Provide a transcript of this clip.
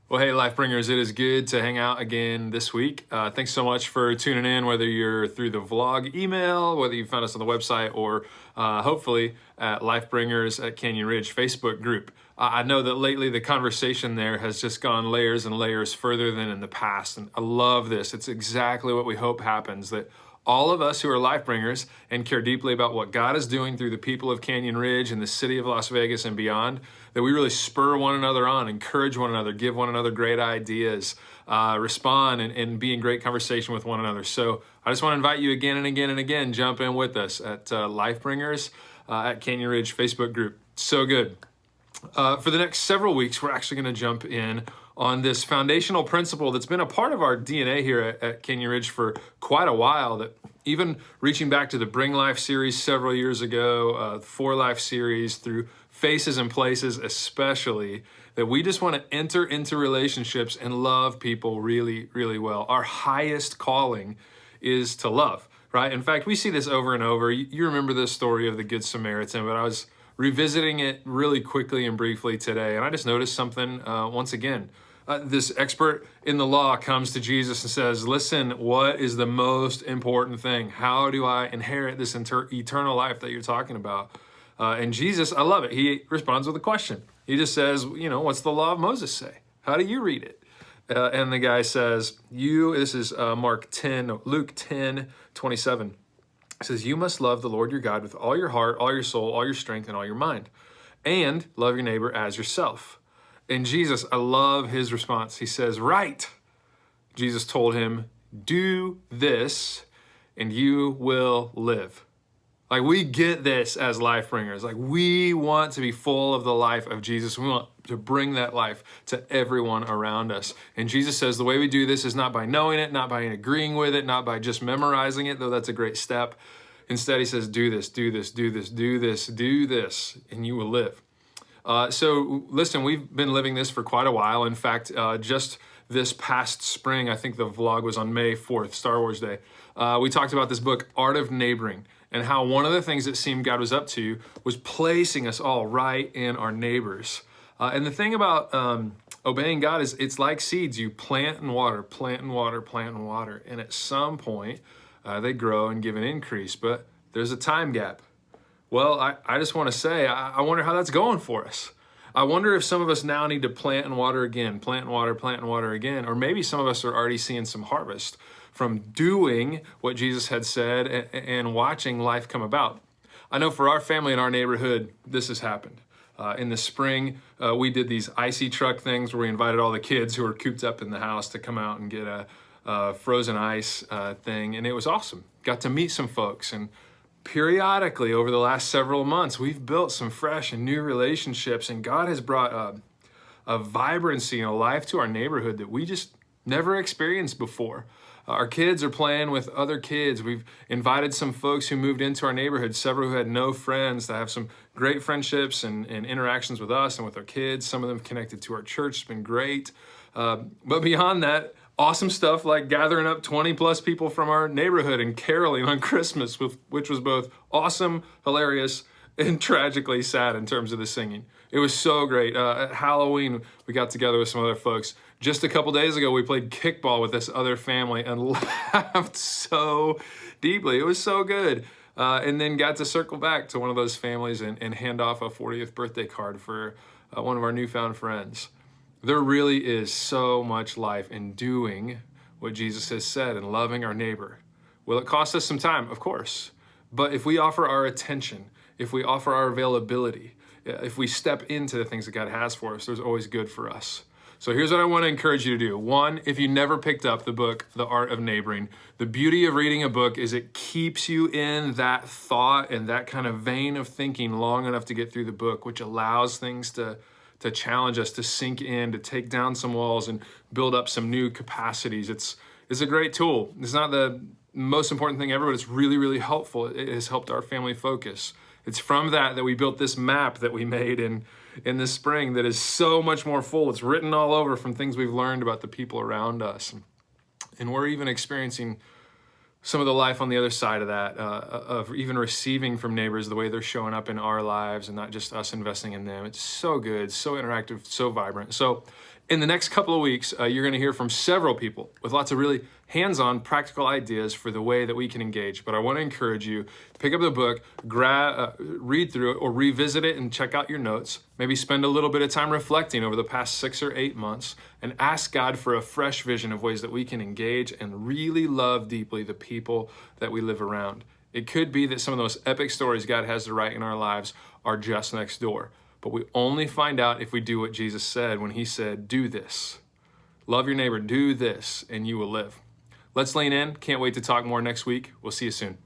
Well, hey, Lifebringers, it is good to hang out again this week. Thanks so much for tuning in, whether you're through the vlog email, whether you found us on the website, or hopefully at Lifebringers at Canyon Ridge Facebook group. I know that lately the conversation there has just gone layers and layers further than in the past, and I love this. It's exactly what we hope happens, that all of us who are Lifebringers and care deeply about what God is doing through the people of Canyon Ridge and the city of Las Vegas and beyond, that we really spur one another on, encourage one another, give one another great ideas, respond and be in great conversation with one another. So I just want to invite you again and again and again, jump in with us at Lifebringers at Canyon Ridge Facebook group. So good. For the next several weeks, we're actually going to jump in on this foundational principle that's been a part of our DNA here at Canyon Ridge for quite a while, that even reaching back to the Bring Life series several years ago, For Life series, through Faces and Places especially, that we just want to enter into relationships and love people really, really well. Our highest calling is to love, right? In fact, we see this over and over. You remember the story of the Good Samaritan, but I was revisiting it really quickly and briefly today, and I just noticed something once again. This expert in the law comes to Jesus and says, listen, what is the most important thing? How do I inherit this eternal life that you're talking about? And Jesus, I love it. He responds with a question. He just says, what's the law of Moses say? How do you read it? And the guy says, this is Luke 10:27. It says, you must love the Lord your God with all your heart, all your soul, all your strength, and all your mind. And love your neighbor as yourself. And Jesus, I love his response. He says, right. Jesus told him, do this and you will live. Like, we get this as Lifebringers. Like, we want to be full of the life of Jesus. We want to bring that life to everyone around us. And Jesus says the way we do this is not by knowing it, not by agreeing with it, not by just memorizing it, though that's a great step. Instead, he says, do this, do this, do this, do this, do this, and you will live. So listen, we've been living this for quite a while. In fact, just this past spring, I think the vlog was on May 4th, Star Wars Day. We talked about this book, Art of Neighboring, and how one of the things it seemed God was up to was placing us all right in our neighbors. And the thing about obeying God is it's like seeds. You plant and water, plant and water, plant and water. And at some point, they grow and give an increase, but there's a time gap. Well, I just want to say, I wonder how that's going for us. I wonder if some of us now need to plant and water again, plant and water again, or maybe some of us are already seeing some harvest from doing what Jesus had said and watching life come about. I know for our family in our neighborhood, this has happened. In the spring, we did these icy truck things where we invited all the kids who were cooped up in the house to come out and get a frozen ice thing, and it was awesome. Got to meet some folks, and periodically over the last several months, we've built some fresh and new relationships, and God has brought a vibrancy and a life to our neighborhood that we just never experienced before. Our kids are playing with other kids. We've invited some folks who moved into our neighborhood, several who had no friends, to have some great friendships and interactions with us and with our kids. Some of them connected to our church. It's been great. But beyond that, awesome stuff like gathering up 20 plus people from our neighborhood and caroling on Christmas, which was both awesome, hilarious, and tragically sad in terms of the singing. It was so great. At Halloween, we got together with some other folks. Just a couple days ago, we played kickball with this other family and laughed so deeply. It was so good. And then got to circle back to one of those families and hand off a 40th birthday card for one of our newfound friends. There really is so much life in doing what Jesus has said and loving our neighbor. Will it cost us some time? Of course. But if we offer our attention, if we offer our availability, if we step into the things that God has for us, there's always good for us. So here's what I want to encourage you to do. One, if you never picked up the book, The Art of Neighboring, the beauty of reading a book is it keeps you in that thought and that kind of vein of thinking long enough to get through the book, which allows things to challenge us, to sink in, to take down some walls and build up some new capacities. It's a great tool. It's not the most important thing ever, but it's really, really helpful. It has helped our family focus. It's from that we built this map that we made in the spring that is so much more full. It's written all over from things we've learned about the people around us. And we're even experiencing some of the life on the other side of that, of even receiving from neighbors the way they're showing up in our lives and not just us investing in them. It's so good, so interactive, so vibrant. So In the next couple of weeks, you're going to hear from several people with lots of really hands-on practical ideas for the way that we can engage. But I want to encourage you, pick up the book, read through it, or revisit it and check out your notes. Maybe spend a little bit of time reflecting over the past 6 or 8 months and ask God for a fresh vision of ways that we can engage and really love deeply the people that we live around. It could be that some of those epic stories God has to write in our lives are just next door. But we only find out if we do what Jesus said when he said, do this. Love your neighbor, do this, and you will live. Let's lean in. Can't wait to talk more next week. We'll see you soon.